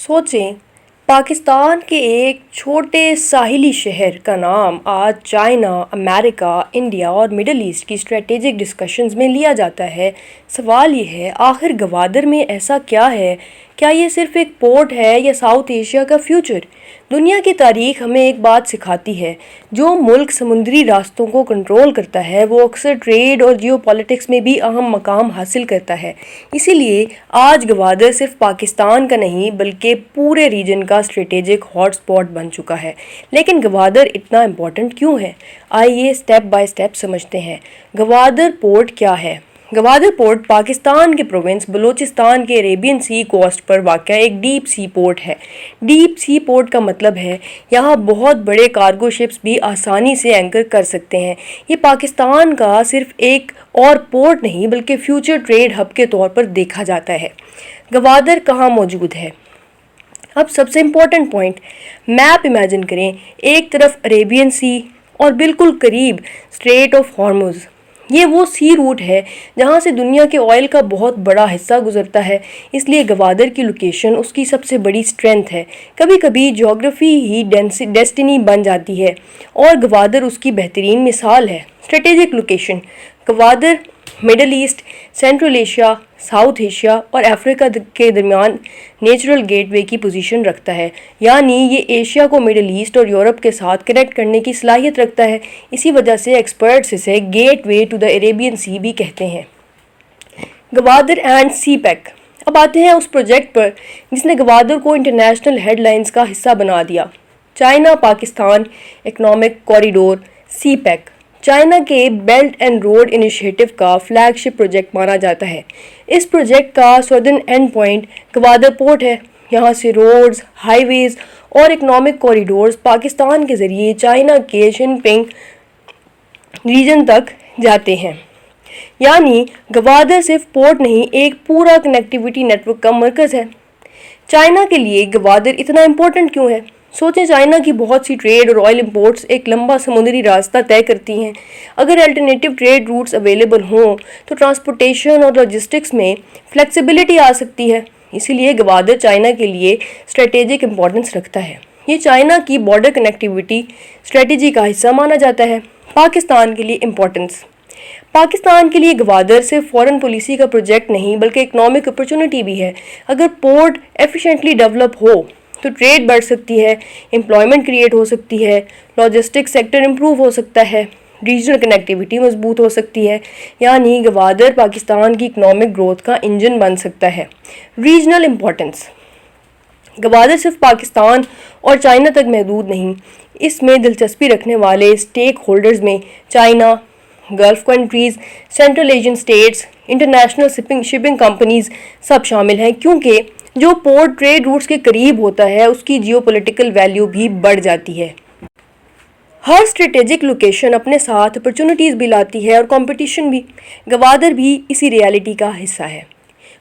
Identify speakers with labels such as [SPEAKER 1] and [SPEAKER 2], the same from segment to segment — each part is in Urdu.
[SPEAKER 1] سوچیں، پاکستان کے ایک چھوٹے ساحلی شہر کا نام آج چائنا، امریکہ، انڈیا اور مڈل ایسٹ کی اسٹریٹجک ڈسکشنز میں لیا جاتا ہے۔ سوال یہ ہے، آخر گوادر میں ایسا کیا ہے؟ کیا یہ صرف ایک پورٹ ہے یا ساؤتھ ایشیا کا فیوچر؟ دنیا کی تاریخ ہمیں ایک بات سکھاتی ہے، جو ملک سمندری راستوں کو کنٹرول کرتا ہے وہ اکثر ٹریڈ اور جیو پالیٹکس میں بھی اہم مقام حاصل کرتا ہے۔ اسی لیے آج گوادر صرف پاکستان کا نہیں بلکہ پورے ریجن کا اسٹریٹجک ہاٹ سپاٹ بن چکا ہے۔ لیکن گوادر اتنا امپورٹنٹ کیوں ہے؟ آئیے اسٹیپ بائی اسٹیپ سمجھتے ہیں۔ گوادر پورٹ کیا ہے؟ گوادر پورٹ پاکستان کے پروونس بلوچستان کے عریبین سی کوسٹ پر واقع ایک ڈیپ سی پورٹ ہے۔ ڈیپ سی پورٹ کا مطلب ہے یہاں بہت بڑے کارگو شپس بھی آسانی سے اینکر کر سکتے ہیں۔ یہ پاکستان کا صرف ایک اور پورٹ نہیں بلکہ فیوچر ٹریڈ ہب کے طور پر دیکھا جاتا ہے۔ گوادر کہاں موجود ہے؟ اب سب سے امپورٹنٹ پوائنٹ، میپ امیجن کریں، ایک طرف عریبین سی اور بالکل قریب اسٹریٹ آف ہارمز۔ یہ وہ سی روٹ ہے جہاں سے دنیا کے آئل کا بہت بڑا حصہ گزرتا ہے، اس لیے گوادر کی لوکیشن اس کی سب سے بڑی اسٹرینتھ ہے۔ کبھی کبھی جیوگرافی ہی ڈیسٹینی بن جاتی ہے اور گوادر اس کی بہترین مثال ہے۔ Strategic location, Gwadar middle east, central Asia, south Asia اور افریقہ کے درمیان نیچرل گیٹ وے کی پوزیشن رکھتا ہے، یعنی یہ ایشیا کو مڈل ایسٹ اور یورپ کے ساتھ کنیکٹ کرنے کی صلاحیت رکھتا ہے۔ اسی وجہ سے ایکسپرٹس اسے gateway to the Arabian sea بھی کہتے ہیں۔ Gwadar and CPEC. اب آتے ہیں اس پروجیکٹ پر جس نے گوادر کو انٹرنیشنل ہیڈ لائنز کا حصہ بنا دیا، چائنا پاکستان اکنامک کوریڈور سی پیک۔ چائنا کے بیلٹ اینڈ روڈ انیشیٹو کا فلیگ شپ پروجیکٹ مانا جاتا ہے۔ اس پروجیکٹ کا southern and point Gwadar port ہے۔ یہاں سے روڈز، ہائی ویز اور اکنامک کوریڈورز پاکستان کے ذریعے چائنا کے شنپینگ ریجن تک جاتے ہیں۔ یعنی گوادر صرف پورٹ نہیں، ایک پورا کنیکٹیویٹی نیٹ ورک کا مرکز ہے۔ چائنا کے لیے گوادر اتنا امپورٹنٹ کیوں ہے؟ سوچیں، چائنا کی بہت سی ٹریڈ اور آئل امپورٹس ایک لمبا سمندری راستہ طے کرتی ہیں۔ اگر الٹرنیٹیو ٹریڈ روٹس اویلیبل ہوں تو ٹرانسپورٹیشن اور لاجسٹکس میں فلیکسیبلٹی آ سکتی ہے۔ اسی لیے گوادر چائنا کے لیے اسٹریٹجک امپورٹنس رکھتا ہے۔ یہ چائنا کی بارڈر کنیکٹیویٹی اسٹریٹجی کا حصہ مانا جاتا ہے۔ پاکستان کے لیے امپورٹنس۔ پاکستان کے لیے گوادر صرف فارن پالیسی کا پروجیکٹ نہیں بلکہ اکنامک اپرچونٹی بھی ہے۔ اگر پورٹ ایفیشینٹلی ڈیولپ ہو تو ٹریڈ بڑھ سکتی ہے، امپلائمنٹ کریٹ ہو سکتی ہے، لاجسٹک سیکٹر امپروو ہو سکتا ہے، ریجنل کنیکٹیویٹی مضبوط ہو سکتی ہے، یعنی گوادر پاکستان کی اکنامک گروتھ کا انجن بن سکتا ہے۔ Regional importance. گوادر صرف پاکستان اور چائنا تک محدود نہیں، اس میں دلچسپی رکھنے والے اسٹیک ہولڈرز میں China, Gulf countries, Central Asian states, international shipping companies سب شامل ہیں، کیونکہ جو پورٹ ٹریڈ روٹس کے قریب ہوتا ہے اس کی جیو پولیٹیکل ویلیو بھی بڑھ جاتی ہے۔ ہر اسٹریٹجک لوکیشن اپنے ساتھ اپرچونٹیز بھی لاتی ہے اور کمپٹیشن بھی۔ گوادر بھی اسی ریالٹی کا حصہ ہے۔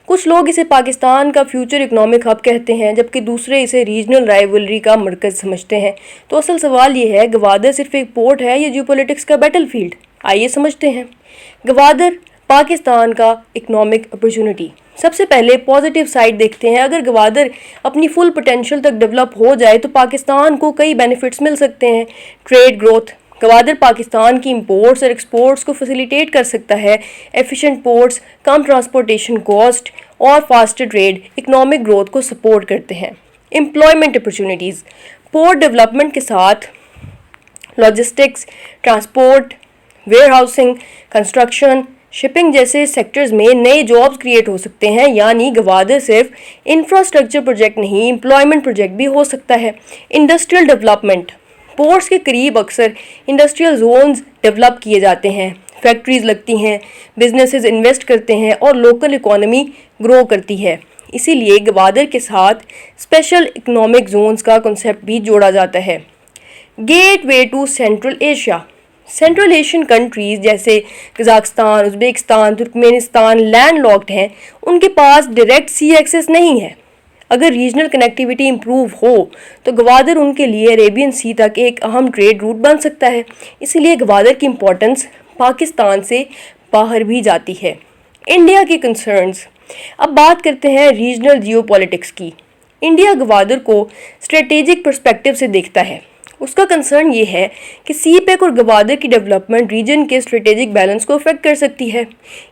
[SPEAKER 1] کچھ لوگ اسے پاکستان کا فیوچر اکنامک ہب کہتے ہیں جبکہ دوسرے اسے ریجنل رائیولری کا مرکز سمجھتے ہیں۔ تو اصل سوال یہ ہے، گوادر صرف ایک پورٹ ہے یا جیو پولیٹکس کا بیٹل فیلڈ؟ آئیے سمجھتے ہیں۔ گوادر پاکستان کا اکنامک اپرچونٹی۔ سب سے پہلے پازیٹیو سائڈ دیکھتے ہیں۔ اگر گوادر اپنی فل پوٹینشیل تک ڈیولپ ہو جائے تو پاکستان کو کئی بینیفٹس مل سکتے ہیں۔ Trade growth. گوادر پاکستان کی امپورٹس اور ایکسپورٹس کو فیسیلیٹیٹ کر سکتا ہے۔ ایفیشینٹ پورٹس، کم ٹرانسپورٹیشن کاسٹ اور فاسٹر ٹریڈ اکنامک گروتھ کو سپورٹ کرتے ہیں۔ Employment opportunities. پورٹ ڈیولپمنٹ کے ساتھ logistics, transport, where housing, construction, shipping جیسے سیکٹرز میں نئے جابز کریٹ ہو سکتے ہیں، یعنی گوادر صرف انفراسٹرکچر پروجیکٹ نہیں، امپلائمنٹ پروجیکٹ بھی ہو سکتا ہے۔ Industrial development. پورٹس کے قریب اکثر انڈسٹریل زونز ڈیولپ کیے جاتے ہیں، فیکٹریز لگتی ہیں، بزنسز انویسٹ کرتے ہیں اور لوکل اکانومی گرو کرتی ہے۔ اسی لیے گوادر کے ساتھ اسپیشل اکنامک زونز کا کنسیپٹ بھی جوڑا جاتا ہے۔ Gateway to Central Asia. Central Asian countries جیسے Kazakhstan, Uzbekistan, Turkmenistan landlocked ہیں، ان کے پاس ڈائریکٹ سی ایکسس نہیں ہے۔ اگر ریجنل کنیکٹیویٹی امپروو ہو تو گوادر ان کے لیے عریبین سی تک ایک اہم ٹریڈ روٹ بن سکتا ہے۔ اسی لیے گوادر کی امپورٹنس پاکستان سے باہر بھی جاتی ہے۔ انڈیا کی کنسرنز۔ اب بات کرتے ہیں ریجنل جیو پولیٹکس کی۔ انڈیا گوادر کو اسٹریٹجک پرسپیکٹو سے دیکھتا ہے۔ اس کا کنسرن یہ ہے کہ سی پیک اور گوادر کی ڈیولپمنٹ ریجن کے اسٹریٹجک بیلنس کو افیکٹ کر سکتی ہے۔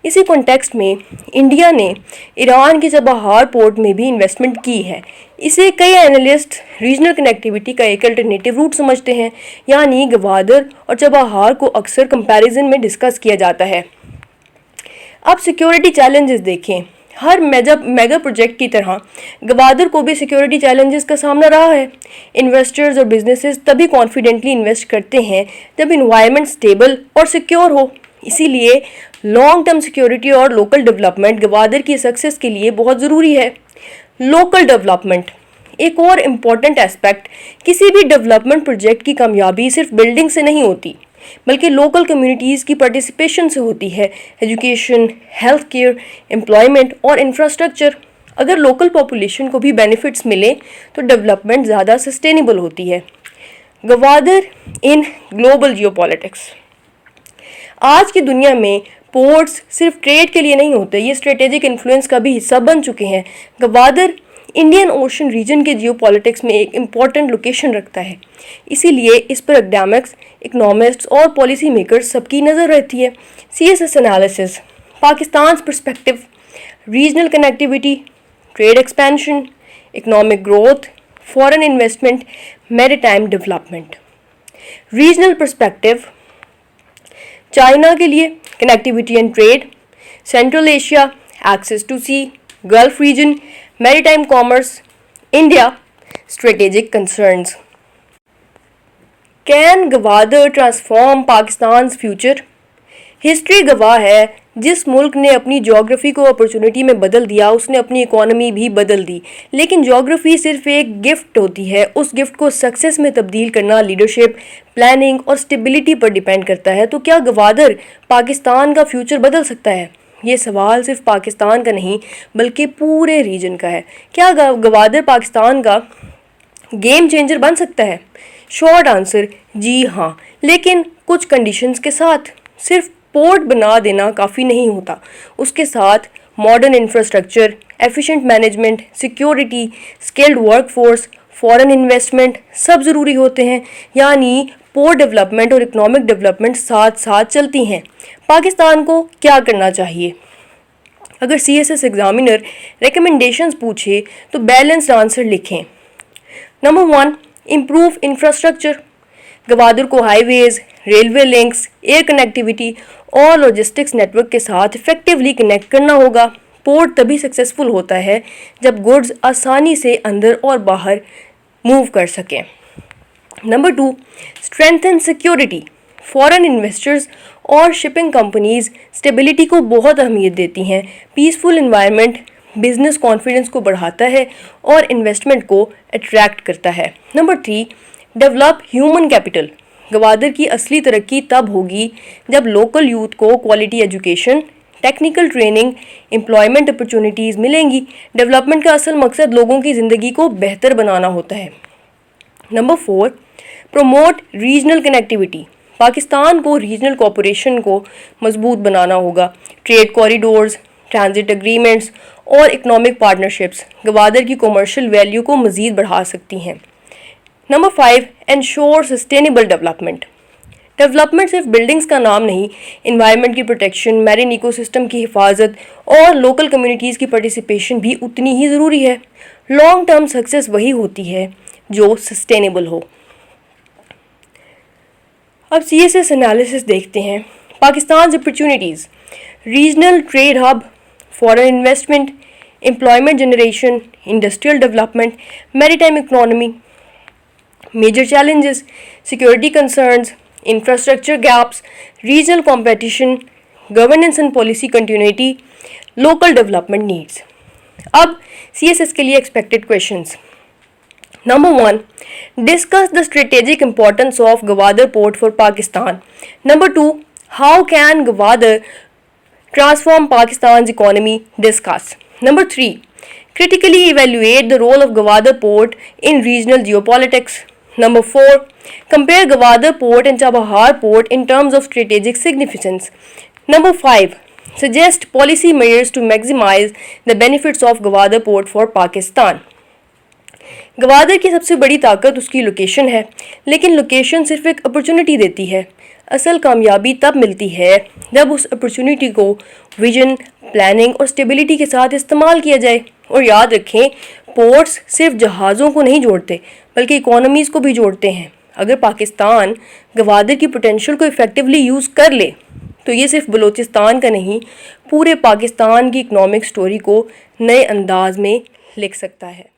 [SPEAKER 1] اسی کانٹیکسٹ میں انڈیا نے ایران کے چابہار پورٹ میں بھی انویسٹمنٹ کی ہے۔ اسے کئی اینالسٹ ریجنل کنیکٹیویٹی کا ایک الٹرنیٹیو روٹ سمجھتے ہیں، یعنی گوادر اور چابہار کو اکثر کمپیریزن میں ڈسکس کیا جاتا ہے۔ اب سیکیورٹی چیلنجز دیکھیں۔ ہر میگا پروجیکٹ کی طرح گوادر کو بھی سیکیورٹی چیلنجز کا سامنا رہا ہے۔ انویسٹرز اور بزنسز تبھی کانفیڈنٹلی انویسٹ کرتے ہیں جب انوائرمنٹ سٹیبل اور سیکیور ہو۔ اسی لیے لانگ ٹرم سیکیورٹی اور لوکل ڈیولپمنٹ گوادر کی سکسیس کے لیے بہت ضروری ہے۔ لوکل ڈیولپمنٹ ایک اور امپورٹنٹ ایسپیکٹ۔ کسی بھی ڈیولپمنٹ پروجیکٹ کی کامیابی صرف بلڈنگ سے نہیں ہوتی، بلکہ لوکل کمیونٹیز کی پارٹیسپیشن سے ہوتی ہے۔ ایجوکیشن، ہیلتھ کیئر، امپلائمنٹ اور انفراسٹرکچر۔ اگر لوکل پاپولیشن کو بھی بینیفٹس ملیں تو ڈیولپمنٹ زیادہ سسٹینیبل ہوتی ہے۔ گوادر ان گلوبل جیو پالیٹکس۔ آج کی دنیا میں پورٹس صرف ٹریڈ کے لیے نہیں ہوتے، یہ اسٹریٹجک انفلوئنس کا بھی حصہ بن چکے ہیں۔ گوادر انڈین اوشن ریجن کے جیو پالیٹکس میں ایک امپورٹنٹ لوکیشن رکھتا ہے، اسی لیے اس پر اکیڈمکس، اکنامسٹس اور پالیسی میکرز سب کی نظر رہتی ہے۔ CSS analysis, Pakistan perspective, regional connectivity, trade expansion, economic growth, foreign investment, maritime development. Regional perspective, China کے لیے connectivity and trade, Central Asia, access to sea, Gulf region, maritime commerce, India, strategic concerns. Can Gwadar transform Pakistan's future? History گواہ ہے، جس ملک نے اپنی جغرافی کو اپرچونٹی میں بدل دیا، اس نے اپنی اکانومی بھی بدل دی۔ لیکن جغرافی صرف ایک گفٹ ہوتی ہے، اس گفٹ کو سکسیس میں تبدیل کرنا لیڈرشپ، پلاننگ اور اسٹیبلٹی پر ڈیپینڈ کرتا ہے۔ تو کیا گوادر پاکستان کا فیوچر بدل سکتا ہے؟ یہ سوال صرف پاکستان کا نہیں بلکہ پورے ریجن کا ہے۔ کیا گوادر پاکستان کا گیم چینجر بن سکتا ہے؟ شارٹ آنسر جی ہاں، لیکن کچھ کنڈیشنز کے ساتھ۔ صرف پورٹ بنا دینا کافی نہیں ہوتا، اس کے ساتھ modern infrastructure, efficient management, security, skilled workforce, foreign investment سب ضروری ہوتے ہیں، یعنی پورٹ ڈیولپمنٹ اور اکنامک ڈیولپمنٹ ساتھ ساتھ چلتی ہیں۔ پاکستان کو کیا کرنا چاہیے؟ اگر CSS ایگزامینر ریکمنڈیشنز پوچھے تو بیلنسڈ آنسر لکھیں۔ Number 1، improve infrastructure. گوادر کو highways, railway links, air connectivity اور لاجسٹکس نیٹ ورک کے ساتھ افیکٹولی کنیکٹ کرنا ہوگا۔ پورٹ تبھی سکسیسفل ہوتا ہے جب گڈز آسانی سے اندر اور باہر موو کر سکیں۔ Number 2، strengthen security. Foreign investors اور شپنگ کمپنیز اسٹیبلٹی کو بہت اہمیت دیتی ہیں۔ پیسفل انوائرمنٹ بزنس کانفیڈنس کو بڑھاتا ہے اور انویسٹمنٹ کو اٹریکٹ کرتا ہے۔ Number 3، develop human capital. Gwadar کی اصلی ترقی تب ہوگی جب لوکل یوتھ کو quality education, technical training, employment opportunities ملیں گی۔ ڈیولپمنٹ کا اصل مقصد لوگوں کی زندگی کو بہتر بنانا ہوتا ہے۔ Number 4، promote regional connectivity. Pakistan کو ریجنل کوآپریشن کو مضبوط بنانا ہوگا۔ ٹریڈ کوریڈورز، ٹرانزٹ اگریمنٹس اور اکنامک پارٹنرشپس گوادر کی کمرشل ویلیو کو مزید بڑھا سکتی ہیں۔ Number 5، ensure sustainable development. Development صرف بلڈنگز کا نام نہیں، انوائرمنٹ کی پروٹیکشن، میرین ایکو سسٹم کی حفاظت اور لوکل کمیونٹیز کی پارٹیسپیشن بھی اتنی ہی ضروری ہے۔ لانگ ٹرم سکسیس وہی ہوتی ہے جو سسٹینیبل ہو۔ اب CSS انالیسس دیکھتے ہیں۔ Pakistan opportunities, regional trade hub, foreign investment, employment generation, industrial development, maritime economy. Major challenges, security concerns, infrastructure gaps, regional competition, governance and policy continuity, local development needs. اب CSS کے لیے expected questions. Number 1, discuss the strategic importance of Gwadar Port for Pakistan. Number 2, how can Gwadar transform Pakistan's economy? Discuss. Number 3, critically evaluate the role of Gwadar Port in regional geopolitics. Number 4, compare Gwadar Port and Chabahar Port in terms of strategic significance. Number 5, suggest policy measures to maximize the benefits of Gwadar Port for Pakistan. Gwadar کی سب سے بڑی طاقت اس کی لوکیشن ہے، لیکن لوکیشن صرف ایک اپرچونٹی دیتی ہے۔ اصل کامیابی تب ملتی ہے جب اس اپرچونٹی کو ویژن، پلاننگ اور اسٹیبلٹی کے ساتھ استعمال کیا جائے۔ اور یاد رکھیں، پورٹس صرف جہازوں کو نہیں جوڑتے بلکہ اکانومیز کو بھی جوڑتے ہیں۔ اگر پاکستان گوادر کی پوٹینشل کو ایفیکٹولی یوز کر لے تو یہ صرف بلوچستان کا نہیں، پورے پاکستان کی اکنامک سٹوری کو نئے انداز میں لکھ سکتا ہے۔